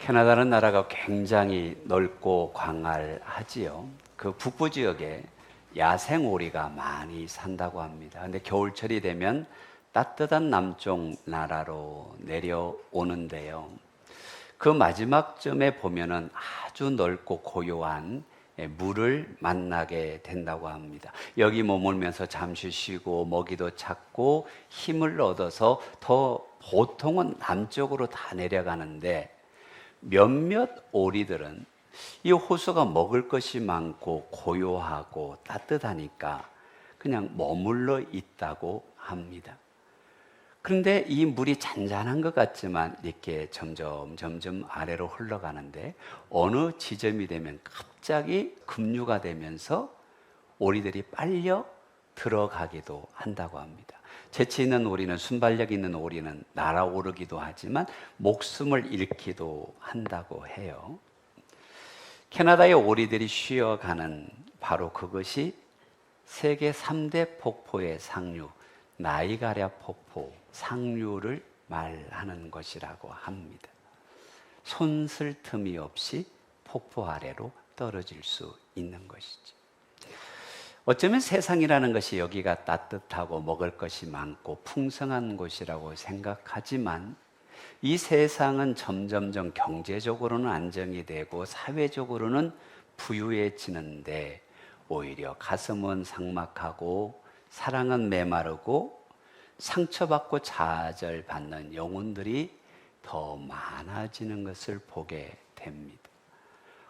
캐나다는 나라가 굉장히 넓고 광활하지요. 그 북부 지역에 야생 오리가 많이 산다고 합니다. 근데 겨울철이 되면 따뜻한 남쪽 나라로 내려오는데요. 그 마지막쯤에 보면은 아주 넓고 고요한 물을 만나게 된다고 합니다. 여기 머물면서 잠시 쉬고 먹이도 찾고 힘을 얻어서 더 보통은 남쪽으로 다 내려가는데 몇몇 오리들은 이 호수가 먹을 것이 많고 고요하고 따뜻하니까 그냥 머물러 있다고 합니다. 그런데 이 물이 잔잔한 것 같지만 이렇게 점점 아래로 흘러가는데 어느 지점이 되면 갑자기 급류가 되면서 오리들이 빨려 들어가기도 한다고 합니다. 재치 있는 오리는, 순발력 있는 오리는 날아오르기도 하지만 목숨을 잃기도 한다고 해요. 캐나다의 오리들이 쉬어가는 바로 그것이 세계 3대 폭포의 상류, 나이가랴 폭포 상류를 말하는 것이라고 합니다. 손쓸 틈이 없이 폭포 아래로 떨어질 수 있는 것이죠. 어쩌면 세상이라는 것이 여기가 따뜻하고 먹을 것이 많고 풍성한 곳이라고 생각하지만 이 세상은 점점점 경제적으로는 안정이 되고 사회적으로는 부유해지는데 오히려 가슴은 삭막하고 사랑은 메마르고 상처받고 좌절받는 영혼들이 더 많아지는 것을 보게 됩니다.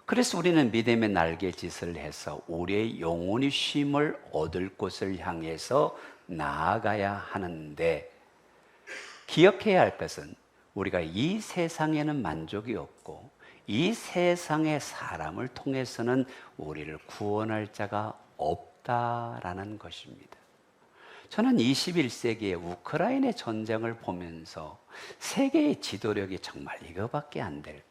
그래서 우리는 믿음의 날개짓을 해서 우리의 영혼이 쉼을 얻을 곳을 향해서 나아가야 하는데 기억해야 할 것은 우리가 이 세상에는 만족이 없고 이 세상의 사람을 통해서는 우리를 구원할 자가 없다라는 것입니다. 저는 21세기의 우크라이나 전쟁을 보면서 세계의 지도력이 정말 이거밖에 안 될까?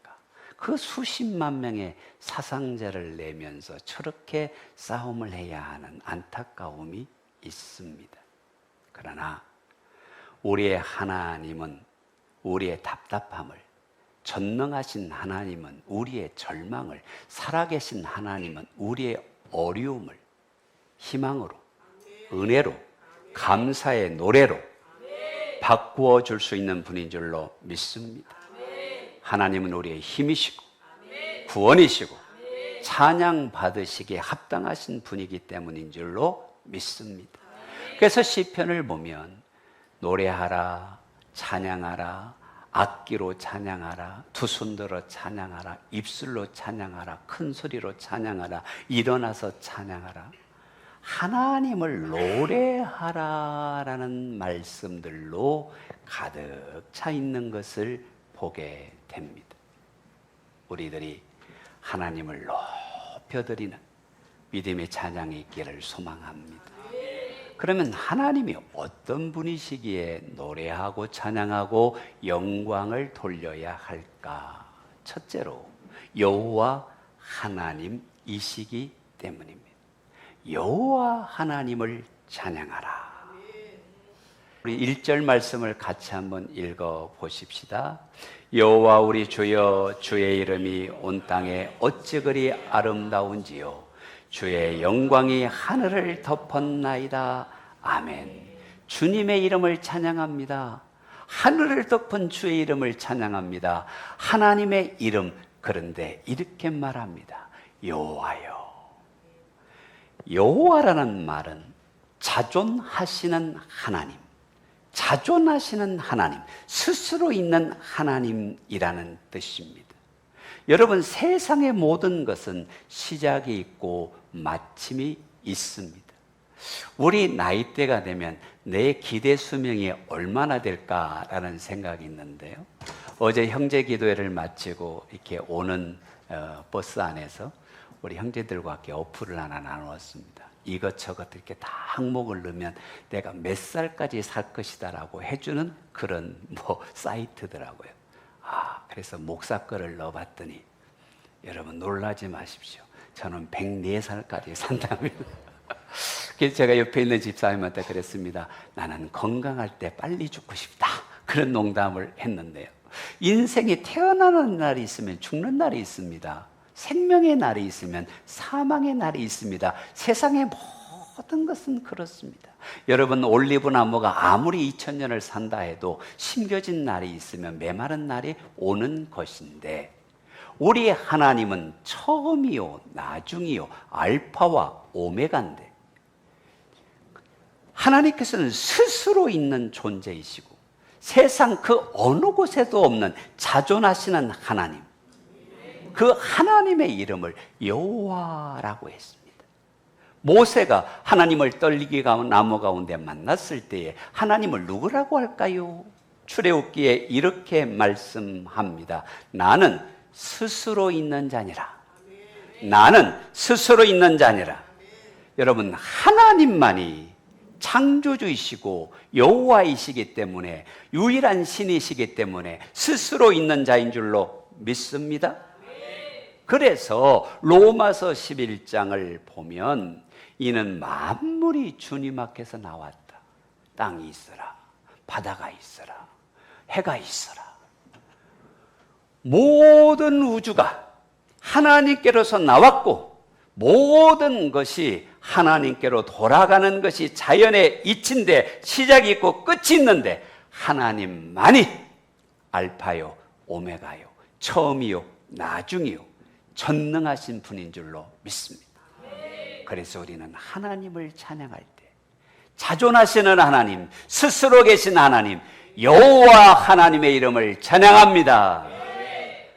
그 수십만 명의 사상자를 내면서 저렇게 싸움을 해야 하는 안타까움이 있습니다. 그러나 우리의 하나님은 우리의 답답함을, 전능하신 하나님은 우리의 절망을, 살아계신 하나님은 우리의 어려움을 희망으로, 은혜로, 감사의 노래로 바꾸어 줄 수 있는 분인 줄로 믿습니다. 하나님은 우리의 힘이시고 구원이시고 찬양 받으시기에 합당하신 분이기 때문인 줄로 믿습니다. 그래서 시편을 보면 노래하라, 찬양하라, 악기로 찬양하라, 두 손 들어 찬양하라, 입술로 찬양하라, 큰 소리로 찬양하라, 일어나서 찬양하라, 하나님을 노래하라라는 말씀들로 가득 차 있는 것을 보게 됩니다. 우리들이 하나님을 높여드리는 믿음의 찬양이 있기를 소망합니다. 그러면 하나님이 어떤 분이시기에 노래하고 찬양하고 영광을 돌려야 할까? 첫째로 여호와 하나님이시기 때문입니다. 여호와 하나님을 찬양하라. 우리 1절 말씀을 같이 한번 읽어 보십시다. 여호와 우리 주여, 주의 이름이 온 땅에 어찌 그리 아름다운지요, 주의 영광이 하늘을 덮었나이다. 아멘. 주님의 이름을 찬양합니다. 하늘을 덮은 주의 이름을 찬양합니다. 하나님의 이름, 그런데 이렇게 말합니다. 여호와여. 여호와라는 말은 자존하시는 하나님, 자존하시는 하나님, 스스로 있는 하나님이라는 뜻입니다. 여러분, 세상의 모든 것은 시작이 있고 마침이 있습니다. 우리 나이대가 되면 내 기대 수명이 얼마나 될까라는 생각이 있는데요. 어제 형제 기도회를 마치고 이렇게 오는 버스 안에서 우리 형제들과 함께 어플을 하나 나누었습니다. 이것저것 이렇게 다 항목을 넣으면 내가 몇 살까지 살 것이다라고 해주는 그런 사이트더라고요. 그래서 목사 거를 넣어봤더니 여러분 놀라지 마십시오. 저는 104살까지 산답니다. 그래서 제가 옆에 있는 집사님한테 그랬습니다. 나는 건강할 때 빨리 죽고 싶다. 그런 농담을 했는데요. 인생이 태어나는 날이 있으면 죽는 날이 있습니다. 생명의 날이 있으면 사망의 날이 있습니다. 세상의 모든 것은 그렇습니다. 여러분, 올리브 나무가 아무리 2000년을 산다 해도 심겨진 날이 있으면 메마른 날이 오는 것인데, 우리 하나님은 처음이요 나중이요 알파와 오메가인데, 하나님께서는 스스로 있는 존재이시고 세상 그 어느 곳에도 없는 자존하시는 하나님, 그 하나님의 이름을 여호와라고 했습니다. 모세가 하나님을 떨리기 나무 가운데 만났을 때에 하나님을 누구라고 할까요? 출애굽기에 이렇게 말씀합니다. 나는 스스로 있는 자니라. 나는 스스로 있는 자니라. 여러분, 하나님만이 창조주이시고 여호와이시기 때문에, 유일한 신이시기 때문에 스스로 있는 자인 줄로 믿습니다. 그래서 로마서 11장을 보면 이는 만물이 주님 앞에서 나왔다. 땅이 있어라, 바다가 있어라, 해가 있어라. 모든 우주가 하나님께로서 나왔고 모든 것이 하나님께로 돌아가는 것이 자연의 이치인데, 시작이 있고 끝이 있는데 하나님만이 알파요 오메가요 처음이요 나중이요 전능하신 분인 줄로 믿습니다. 그래서 우리는 하나님을 찬양할 때 자존하시는 하나님, 스스로 계신 하나님, 여호와 하나님의 이름을 찬양합니다.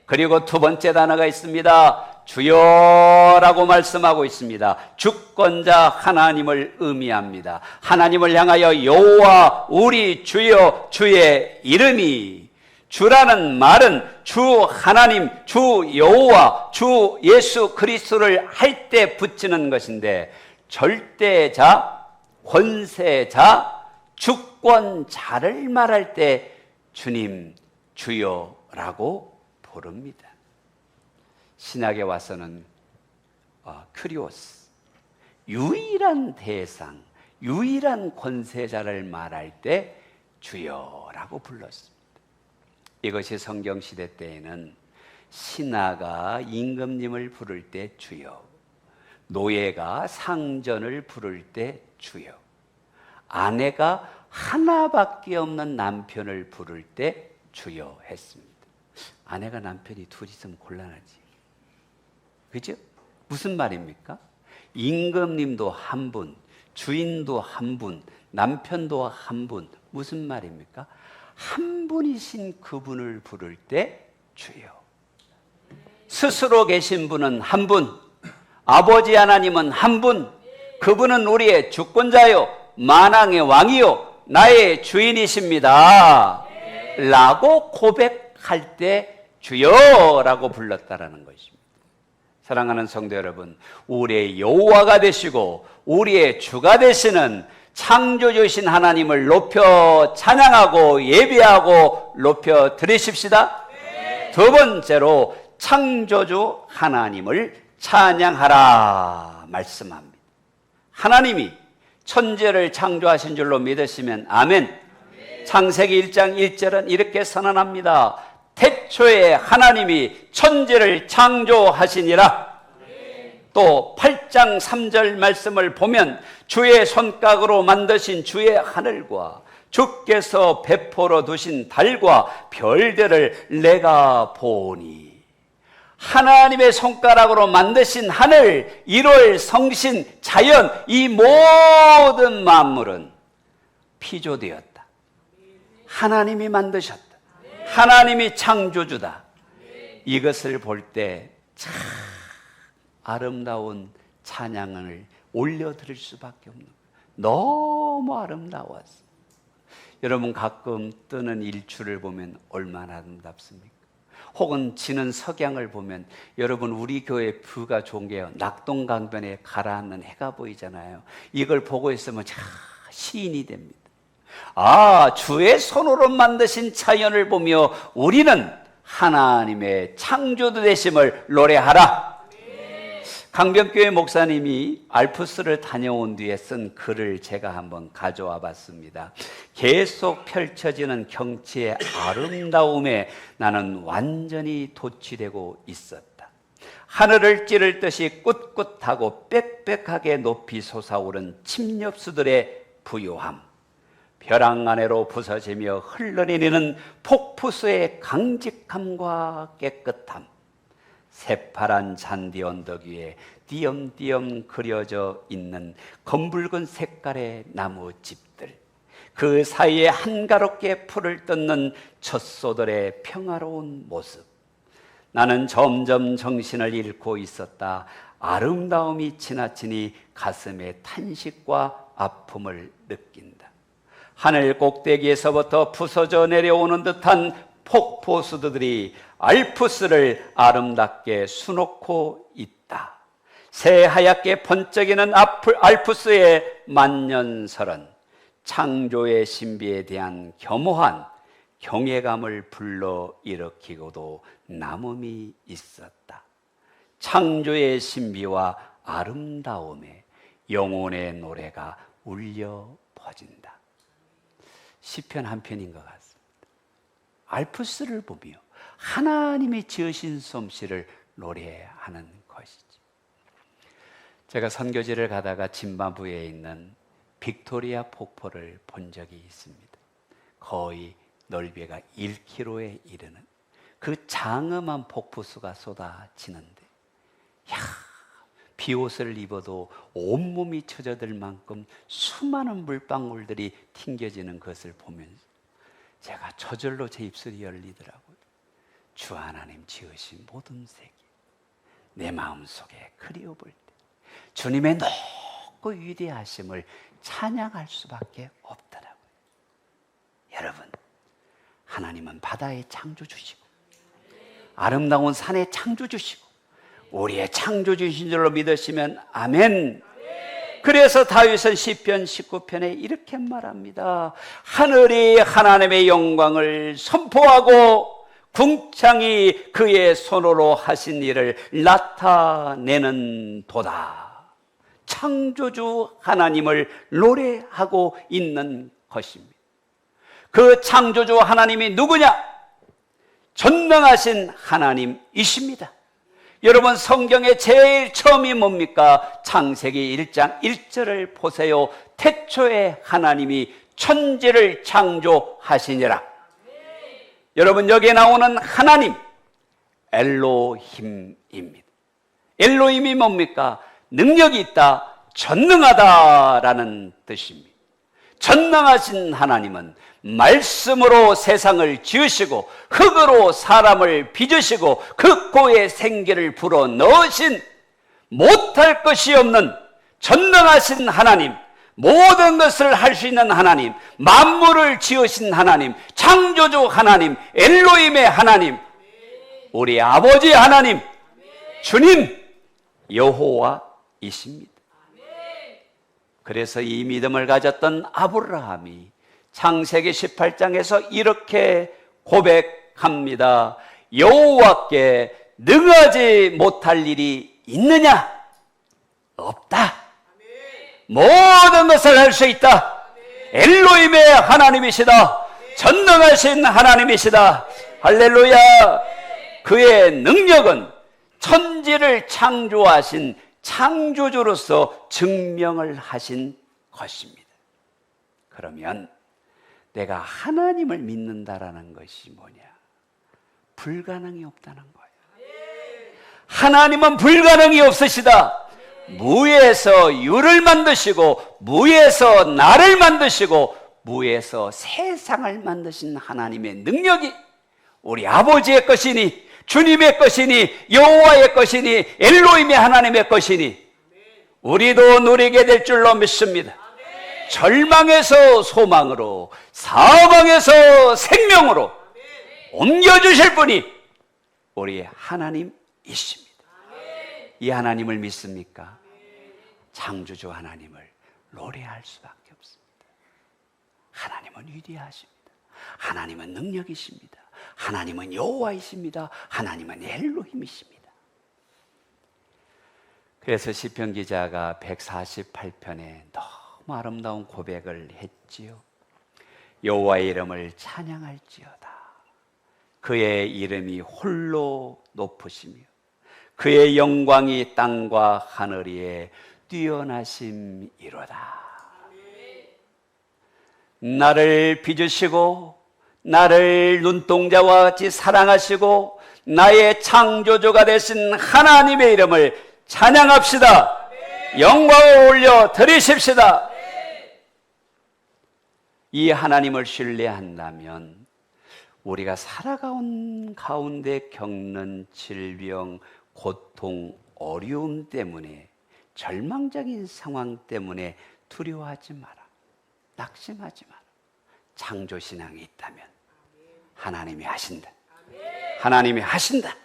그리고 두 번째 단어가 있습니다. 주여라고 말씀하고 있습니다. 주권자 하나님을 의미합니다. 하나님을 향하여 여호와 우리 주여, 주의 이름이, 주라는 말은 주 하나님, 주 여호와, 주 예수 그리스도를 할 때 붙이는 것인데, 절대자, 권세자, 주권자를 말할 때 주님, 주여라고 부릅니다. 신약에 와서는 큐리오스, 유일한 대상, 유일한 권세자를 말할 때 주여라고 불렀습니다. 이것이 성경시대 때에는 신하가 임금님을 부를 때 주여, 노예가 상전을 부를 때 주여, 아내가 하나밖에 없는 남편을 부를 때 주여 했습니다. 아내가 남편이 둘 있으면 곤란하지. 그죠? 무슨 말입니까? 임금님도 한 분, 주인도 한 분, 남편도 한 분. 무슨 말입니까? 한 분이신 그분을 부를 때 주여. 스스로 계신 분은 한 분, 아버지 하나님은 한 분, 그분은 우리의 주권자요, 만왕의 왕이요, 나의 주인이십니다 라고 고백할 때 주여라고 불렀다라는 것입니다. 사랑하는 성도 여러분, 우리의 여호와가 되시고 우리의 주가 되시는 창조주신 하나님을 높여 찬양하고 예배하고 높여 드리십시다. 두 번째로 창조주 하나님을 찬양하라 말씀합니다. 하나님이 천지를 창조하신 줄로 믿으시면 아멘. 창세기 1장 1절은 이렇게 선언합니다. 태초에 하나님이 천지를 창조하시니라. 또 8장 3절 말씀을 보면 주의 손가락으로 만드신 주의 하늘과 주께서 베풀어 두신 달과 별들을 내가 보니, 하나님의 손가락으로 만드신 하늘, 1월 성신, 자연, 이 모든 만물은 피조되었다. 하나님이 만드셨다. 하나님이 창조주다. 이것을 볼 때 참 아름다운 찬양을 올려드릴 수밖에 없는 거예요. 너무 아름다웠어요. 여러분, 가끔 뜨는 일출을 보면 얼마나 아름답습니까? 혹은 지는 석양을 보면, 여러분, 우리 교회 뷰가 좋은 게요, 낙동강변에 가라앉는 해가 보이잖아요. 이걸 보고 있으면 참 시인이 됩니다. 아, 주의 손으로 만드신 자연을 보며 우리는 하나님의 창조주 되심을 노래하라. 강변교회 목사님이 알프스를 다녀온 뒤에 쓴 글을 제가 한번 가져와 봤습니다. 계속 펼쳐지는 경치의 아름다움에 나는 완전히 도취되고 있었다. 하늘을 찌를 듯이 꿋꿋하고 빽빽하게 높이 솟아오른 침엽수들의 부요함, 벼랑 아래로 부서지며 흘러내리는 폭포수의 강직함과 깨끗함, 새파란 잔디 언덕 위에 띄엄띄엄 그려져 있는 검붉은 색깔의 나무집들, 그 사이에 한가롭게 풀을 뜯는 젖소들의 평화로운 모습. 나는 점점 정신을 잃고 있었다. 아름다움이 지나치니 가슴에 탄식과 아픔을 느낀다. 하늘 꼭대기에서부터 부서져 내려오는 듯한 폭포수들이 알프스를 아름답게 수놓고 있다. 새하얗게 번쩍이는 알프스의 만년설은 창조의 신비에 대한 겸허한 경외감을 불러일으키고도 남음이 있었다. 창조의 신비와 아름다움에 영혼의 노래가 울려 퍼진다. 시편 한 편인 것 같습니다. 알프스를 보며 하나님이 지으신 솜씨를 노래하는 것이지. 제가 선교지를 가다가 짐바브웨에 있는 빅토리아 폭포를 본 적이 있습니다. 거의 넓이가 1km에 이르는 그 장엄한 폭포수가 쏟아지는데, 비옷을 입어도 온몸이 젖어들 만큼 수많은 물방울들이 튕겨지는 것을 보면서 제가 저절로 제 입술이 열리더라고요. 주 하나님 지으신 모든 세계, 내 마음속에 그리워볼 때 주님의 높고 위대하심을 찬양할 수밖에 없더라고요. 여러분, 하나님은 바다의 창조주시고 아름다운 산의 창조주시고 우리의 창조주신 줄로 믿으시면 아멘. 그래서 다윗은 시편 19편에 이렇게 말합니다. 하늘이 하나님의 영광을 선포하고 궁창이 그의 손으로 하신 일을 나타내는 도다. 창조주 하나님을 노래하고 있는 것입니다. 그 창조주 하나님이 누구냐? 전능하신 하나님이십니다. 여러분, 성경의 제일 처음이 뭡니까? 창세기 1장 1절을 보세요. 태초에 하나님이 천지를 창조하시니라. 여러분, 여기에 나오는 하나님, 엘로힘입니다. 엘로힘이 뭡니까? 능력이 있다, 전능하다라는 뜻입니다. 전능하신 하나님은 말씀으로 세상을 지으시고 흙으로 사람을 빚으시고 그 코에 생기를 불어 넣으신 못할 것이 없는 전능하신 하나님, 모든 것을 할 수 있는 하나님, 만물을 지으신 하나님, 창조주 하나님, 엘로힘의 하나님, 우리 아버지 하나님, 주님 여호와이십니다. 그래서 이 믿음을 가졌던 아브라함이 창세기 18장에서 이렇게 고백합니다. 여호와께 능하지 못할 일이 있느냐? 없다. 모든 것을 할 수 있다. 엘로힘의 하나님이시다. 전능하신 하나님이시다. 할렐루야. 그의 능력은 천지를 창조하신 창조주로서 증명을 하신 것입니다. 그러면 내가 하나님을 믿는다라는 것이 뭐냐? 불가능이 없다는 거예요. 하나님은 불가능이 없으시다. 무에서 유를 만드시고 무에서 나를 만드시고 무에서 세상을 만드신 하나님의 능력이 우리 아버지의 것이니 주님의 것이니 여호와의 것이니 엘로힘의 하나님의 것이니 우리도 누리게 될 줄로 믿습니다. 절망에서 소망으로, 사망에서 생명으로 옮겨주실 분이 우리 하나님이십니다. 이 하나님을 믿습니까? 창조주 하나님을 노래할 수밖에 없습니다. 하나님은 위대하십니다. 하나님은 능력이십니다. 하나님은 여호와이십니다. 하나님은 엘로힘이십니다. 그래서 시편 기자가 148편에 너무 아름다운 고백을 했지요. 여호와의 이름을 찬양할지어다. 그의 이름이 홀로 높으시며 그의 영광이 땅과 하늘 위에 뛰어나심이로다. 나를 빚으시고 나를 눈동자와 같이 사랑하시고 나의 창조주가 되신 하나님의 이름을 찬양합시다. 영광을 올려 드리십시다. 이 하나님을 신뢰한다면 우리가 살아가는 가운데 겪는 질병, 고통, 어려움 때문에, 절망적인 상황 때문에 두려워하지 마라. 낙심하지 마라. 창조신앙이 있다면 하나님이 하신다. 하나님이 하신다.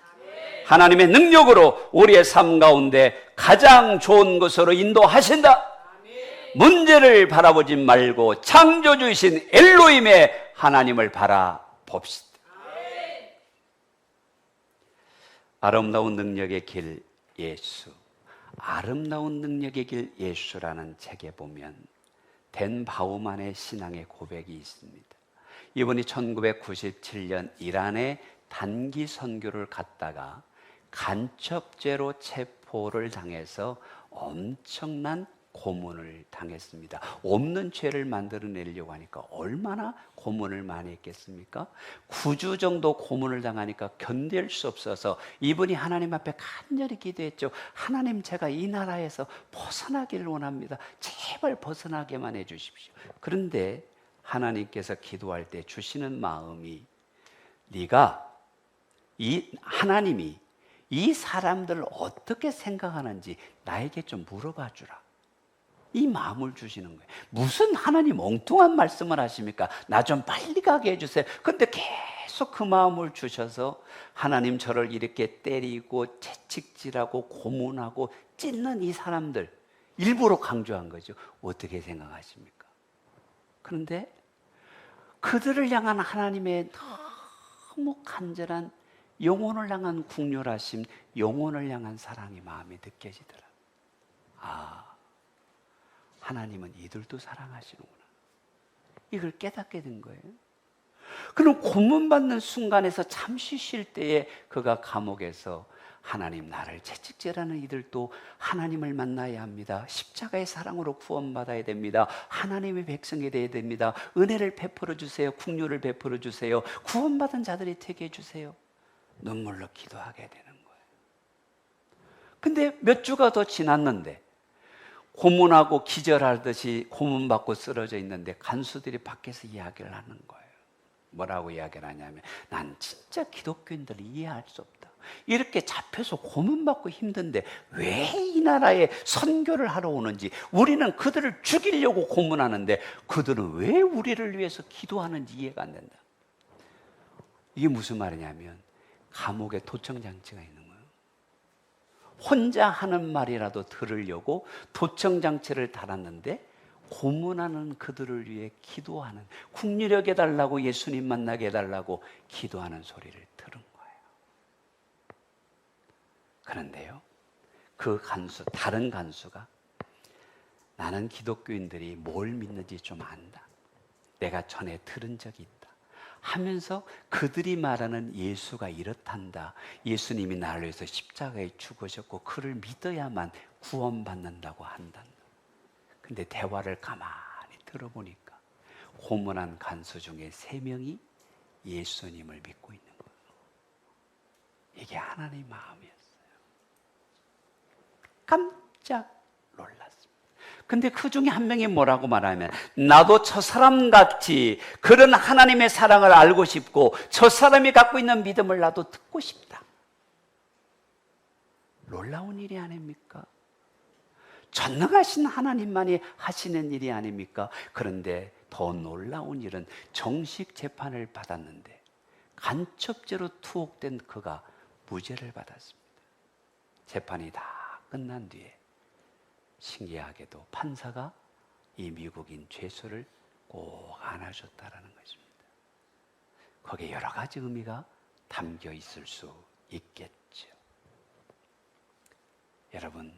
하나님의 능력으로 우리의 삶 가운데 가장 좋은 것으로 인도하신다. 문제를 바라보지 말고 창조주이신 엘로힘의 하나님을 바라봅시다. 아름다운 능력의 길 예수, 아름다운 능력의 길 예수라는 책에 보면 댄 바우만의 신앙의 고백이 있습니다. 이분이 1997년 이란에 단기 선교를 갔다가 간첩죄로 체포를 당해서 엄청난 고문을 당했습니다. 없는 죄를 만들어내려고 하니까 얼마나 고문을 많이 했겠습니까? 9주 정도 고문을 당하니까 견딜 수 없어서 이분이 하나님 앞에 간절히 기도했죠. 하나님, 제가 이 나라에서 벗어나기를 원합니다. 제발 벗어나게만 해주십시오. 그런데 하나님께서 기도할 때 주시는 마음이, 네가 하나님이 이 사람들을 어떻게 생각하는지 나에게 좀 물어봐 주라. 이 마음을 주시는 거예요. 무슨 하나님 엉뚱한 말씀을 하십니까? 나 좀 빨리 가게 해주세요. 근데 계속 그 마음을 주셔서 하나님, 저를 이렇게 때리고 채찍질하고 고문하고 찢는 이 사람들, 일부러 강조한 거죠. 어떻게 생각하십니까? 그런데 그들을 향한 하나님의 너무 간절한, 영혼을 향한 국률하심, 영혼을 향한 사랑이 마음에 느껴지더라. 하나님은 이들도 사랑하시는구나. 이걸 깨닫게 된 거예요. 그럼 고문받는 순간에서 잠시 쉴 때에 그가 감옥에서, 하나님, 나를 채찍질하는 이들도 하나님을 만나야 합니다. 십자가의 사랑으로 구원받아야 됩니다. 하나님의 백성이 되어야 됩니다. 은혜를 베풀어 주세요. 국률을 베풀어 주세요. 구원받은 자들이 되게 해주세요. 눈물로 기도하게 되는 거예요. 근데 몇 주가 더 지났는데 고문하고 기절하듯이 고문받고 쓰러져 있는데 간수들이 밖에서 이야기를 하는 거예요. 뭐라고 이야기를 하냐면, 난 진짜 기독교인들을 이해할 수 없다. 이렇게 잡혀서 고문받고 힘든데 왜 이 나라에 선교를 하러 오는지, 우리는 그들을 죽이려고 고문하는데 그들은 왜 우리를 위해서 기도하는지 이해가 안 된다. 이게 무슨 말이냐면, 감옥에 도청장치가 있는 거예요. 혼자 하는 말이라도 들으려고 도청장치를 달았는데 고문하는 그들을 위해 기도하는, 국리력 해달라고, 예수님 만나게 해달라고 기도하는 소리를 들은 거예요. 그런데요, 그 간수, 다른 간수가, 나는 기독교인들이 뭘 믿는지 좀 안다. 내가 전에 들은 적이 있다 하면서 그들이 말하는 예수가 이렇단다. 예수님이 나를 위해서 십자가에 죽으셨고 그를 믿어야만 구원받는다고 한단다. 근데 대화를 가만히 들어보니까 고문한 간수 중에 3명이 예수님을 믿고 있는 거예요. 이게 하나님의 마음이었어요. 깜짝 놀랐습니다. 근데 그 중에 한 명이 뭐라고 말하면, 나도 저 사람같이 그런 하나님의 사랑을 알고 싶고 저 사람이 갖고 있는 믿음을 나도 듣고 싶다. 놀라운 일이 아닙니까? 전능하신 하나님만이 하시는 일이 아닙니까? 그런데 더 놀라운 일은 정식 재판을 받았는데 간첩죄로 투옥된 그가 무죄를 받았습니다. 재판이 다 끝난 뒤에 신기하게도 판사가 이 미국인 죄수를 꼭 안아줬다라는 것입니다. 거기에 여러 가지 의미가 담겨 있을 수 있겠죠. 여러분,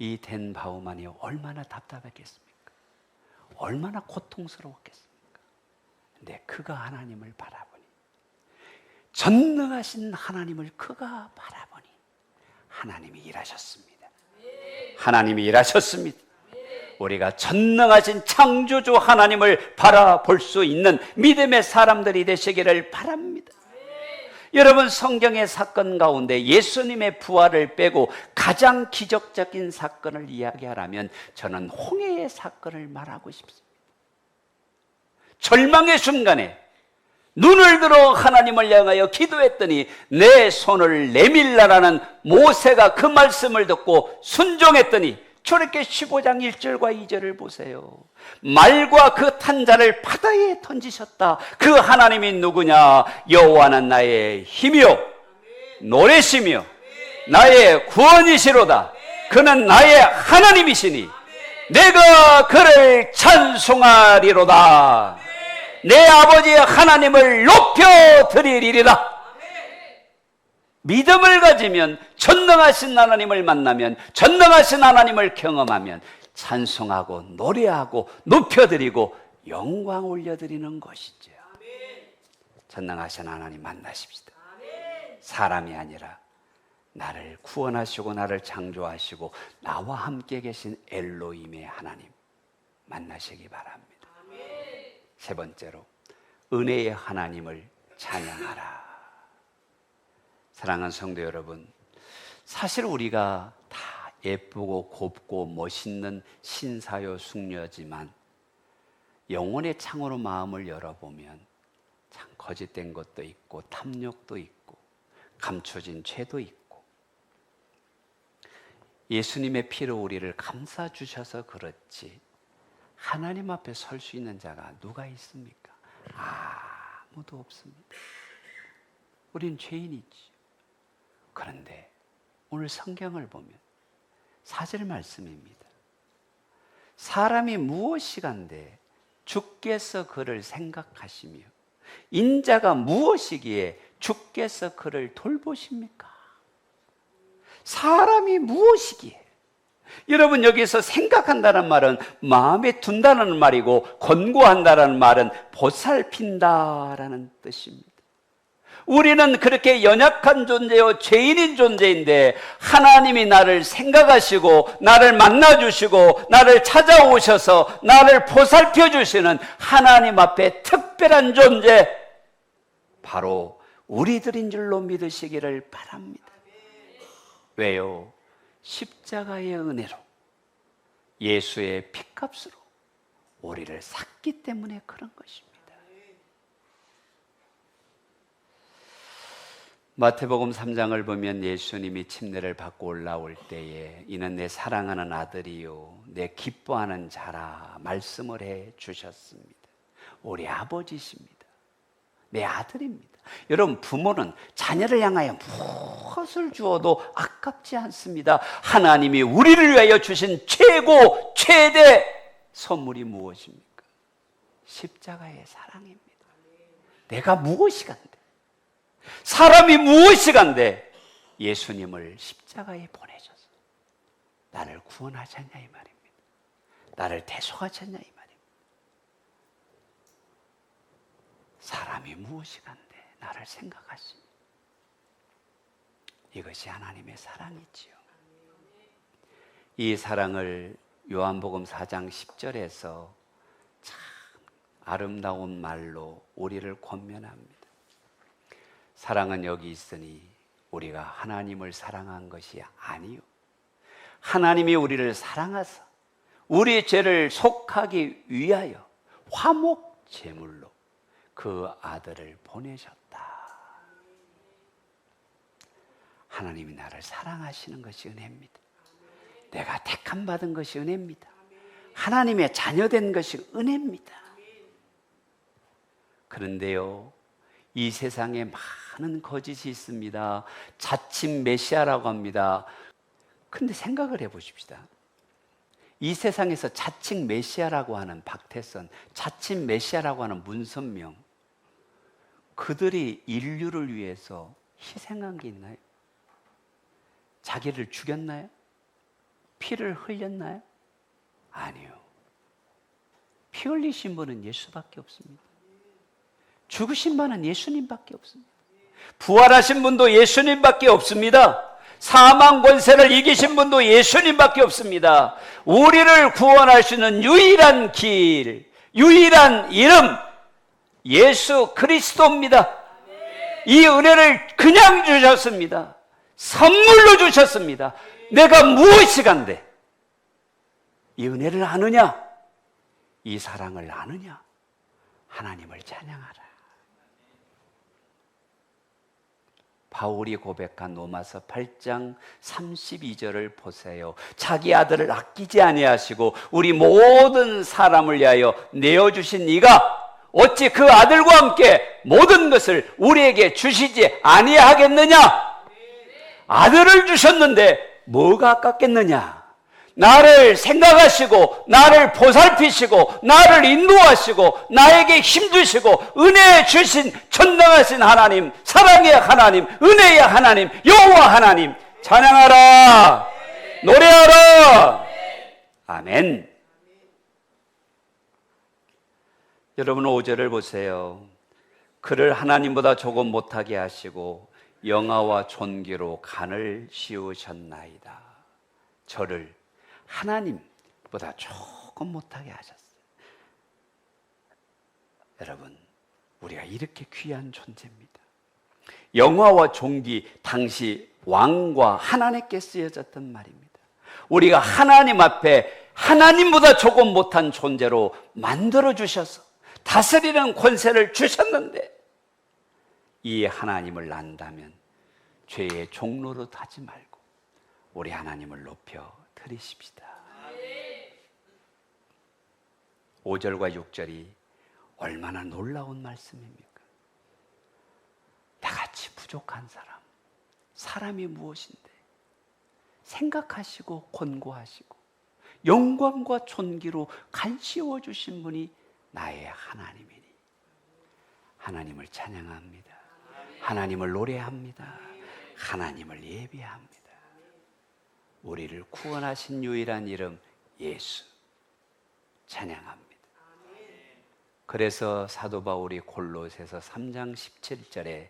이 된 바우만이 얼마나 답답했겠습니까? 얼마나 고통스러웠겠습니까? 근데 그가 하나님을 바라보니, 전능하신 하나님을 그가 바라보니 하나님이 일하셨습니다. 하나님이 일하셨습니다. 우리가 전능하신 창조주 하나님을 바라볼 수 있는 믿음의 사람들이 되시기를 바랍니다. 여러분, 성경의 사건 가운데 예수님의 부활을 빼고 가장 기적적인 사건을 이야기하라면 저는 홍해의 사건을 말하고 싶습니다. 절망의 순간에 눈을 들어 하나님을 향하여 기도했더니 내 손을 내밀라라는 모세가 그 말씀을 듣고 순종했더니 저렇게 15장 1절과 2절을 보세요. 말과 그 탄자를 바다에 던지셨다. 그 하나님이 누구냐? 여호와는 나의 힘이요 노래시며 나의 구원이시로다. 그는 나의 하나님이시니 내가 그를 찬송하리로다. 내 아버지 하나님을 높여드리리라. 믿음을 가지면, 전능하신 하나님을 만나면, 전능하신 하나님을 경험하면 찬송하고 노래하고 높여드리고 영광 올려드리는 것이죠. 전능하신 하나님 만나십시다. 사람이 아니라 나를 구원하시고 나를 창조하시고 나와 함께 계신 엘로힘의 하나님 만나시기 바랍니다. 세 번째로, 은혜의 하나님을 찬양하라. 사랑하는 성도 여러분, 사실 우리가 다 예쁘고 곱고 멋있는 신사요 숙녀지만 영혼의 창으로 마음을 열어보면 참 거짓된 것도 있고 탐욕도 있고 감춰진 죄도 있고, 예수님의 피로 우리를 감싸주셔서 그렇지 하나님 앞에 설 수 있는 자가 누가 있습니까? 아무도 없습니다. 우린 죄인이지. 그런데 오늘 성경을 보면 4절 말씀입니다. 사람이 무엇이간데 주께서 그를 생각하시며 인자가 무엇이기에 주께서 그를 돌보십니까? 사람이 무엇이기에? 여러분, 여기서 생각한다는 말은 마음에 둔다는 말이고 권고한다는 말은 보살핀다라는 뜻입니다. 우리는 그렇게 연약한 존재요 죄인인 존재인데 하나님이 나를 생각하시고 나를 만나주시고 나를 찾아오셔서 나를 보살펴 주시는 하나님 앞에 특별한 존재, 바로 우리들인 줄로 믿으시기를 바랍니다. 왜요? 십자가의 은혜로, 예수의 피값으로 우리를 샀기 때문에 그런 것입니다. 마태복음 3장을 보면 예수님이 침례를 받고 올라올 때에 이는 내 사랑하는 아들이요 내 기뻐하는 자라 말씀을 해 주셨습니다. 우리 아버지십니다. 내 아들입니다. 여러분, 부모는 자녀를 향하여 무엇을 주어도 아깝지 않습니다. 하나님이 우리를 위하여 주신 최고 최대 선물이 무엇입니까? 십자가의 사랑입니다. 내가 무엇이간데, 사람이 무엇이간데 예수님을 십자가에 보내셔서 나를 구원하셨냐 이 말입니다. 나를 대속하셨냐 이 말입니다. 사람이 무엇이간데 나를 생각하시니, 이것이 하나님의 사랑이지요. 이 사랑을 요한복음 4장 10절에서 참 아름다운 말로 우리를 권면합니다. 사랑은 여기 있으니 우리가 하나님을 사랑한 것이 아니요 하나님이 우리를 사랑하사 우리의 죄를 속하기 위하여 화목 제물로 그 아들을 보내셨다. 하나님이 나를 사랑하시는 것이 은혜입니다. 내가 택함 받은 것이 은혜입니다. 하나님의 자녀된 것이 은혜입니다. 그런데요, 이 세상에 많은 거짓이 있습니다. 자칭 메시아라고 합니다. 근데 생각을 해보십시다. 이 세상에서 자칭 메시아라고 하는 박태선, 자칭 메시아라고 하는 문선명, 그들이 인류를 위해서 희생한 게 있나요? 자기를 죽였나요? 피를 흘렸나요? 아니요. 피 흘리신 분은 예수밖에 없습니다. 죽으신 분은 예수님밖에 없습니다. 부활하신 분도 예수님밖에 없습니다. 사망 권세를 이기신 분도 예수님밖에 없습니다. 우리를 구원하시는 유일한 길, 유일한 이름, 예수 그리스도입니다. 이 은혜를 그냥 주셨습니다. 선물로 주셨습니다. 내가 무엇이 간데 이 은혜를 아느냐? 이 사랑을 아느냐? 하나님을 찬양하라. 바울이 고백한 로마서 8장 32절을 보세요. 자기 아들을 아끼지 아니하시고 우리 모든 사람을 위하여 내어주신 이가 어찌 그 아들과 함께 모든 것을 우리에게 주시지 아니하겠느냐? 아들을 주셨는데 뭐가 아깝겠느냐? 나를 생각하시고 나를 보살피시고 나를 인도하시고 나에게 힘주시고 은혜 주신 전능하신 하나님, 사랑의 하나님, 은혜의 하나님, 여호와 하나님 찬양하라, 노래하라. 아멘. 여러분 5절을 보세요. 그를 하나님보다 조금 못하게 하시고 영화와 존귀로 간을 씌우셨나이다. 저를 하나님보다 조금 못하게 하셨어요. 여러분, 우리가 이렇게 귀한 존재입니다. 영화와 존귀, 당시 왕과 하나님께 쓰여졌던 말입니다. 우리가 하나님 앞에 하나님보다 조금 못한 존재로 만들어주셔서 다스리는 권세를 주셨는데 이 하나님을 안다면 죄의 종로로 하지 말고 우리 하나님을 높여 드리십시다. 5절과 6절이 얼마나 놀라운 말씀입니까? 나같이 부족한 사람이 무엇인데 생각하시고 권고하시고 영광과 존귀로 간씌워 주신 분이 나의 하나님이니 하나님을 찬양합니다. 하나님을 노래합니다. 하나님을 예배합니다. 우리를 구원하신 유일한 이름 예수 찬양합니다. 그래서 사도 바울이 골로새서 3장 17절에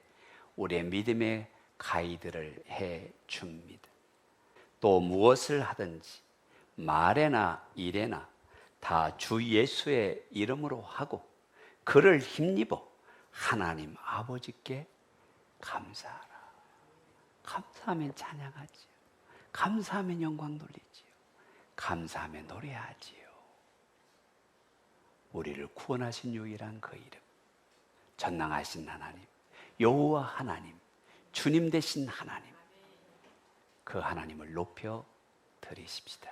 우리의 믿음의 가이드를 해 줍니다. 또 무엇을 하든지 말에나 일에나 다 주 예수의 이름으로 하고 그를 힘입어 하나님 아버지께 감사하라. 감사하면 찬양하지요. 감사하면 영광 돌리지요. 감사하면 노래하지요. 우리를 구원하신 유일한 그 이름, 전능하신 하나님, 여호와 하나님, 주님 되신 하나님, 그 하나님을 높여 드리십시다.